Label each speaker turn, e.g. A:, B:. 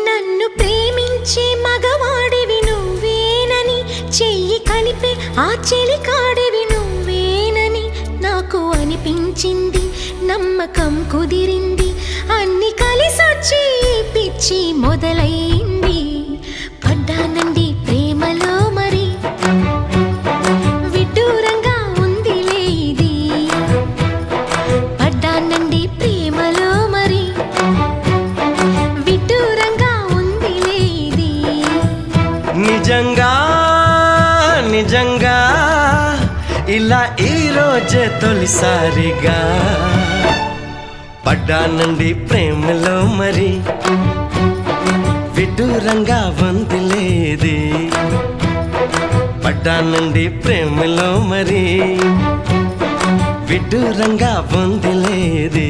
A: నన్ను ప్రేమించే మగవాడివి నువ్వేనని, చెయ్యి కలిపే ఆ చెలికాడివి నువ్వేనని నాకు అనిపించింది. నమ్మకం కుదిరింది, అన్ని కలిసొచ్చి పిచ్చి మొదలైంది. పడ్డానండి ప్రేమలో మరి, విడ్డూరంగా ఉందిలే ఇది. పడ్డానండి ప్రేమలో మరి, విడ్డూరంగా ఉందిలే ఇది.
B: నిజంగా నిజంగా ఇలా ఈ రోజే తొలిసారిగా పడ్డానండి ప్రేమలో మరి, విడ్డూరంగా వందిలేది. పడ్డానండి ప్రేమలో మరి, విడ్డూరంగా వందిలేది.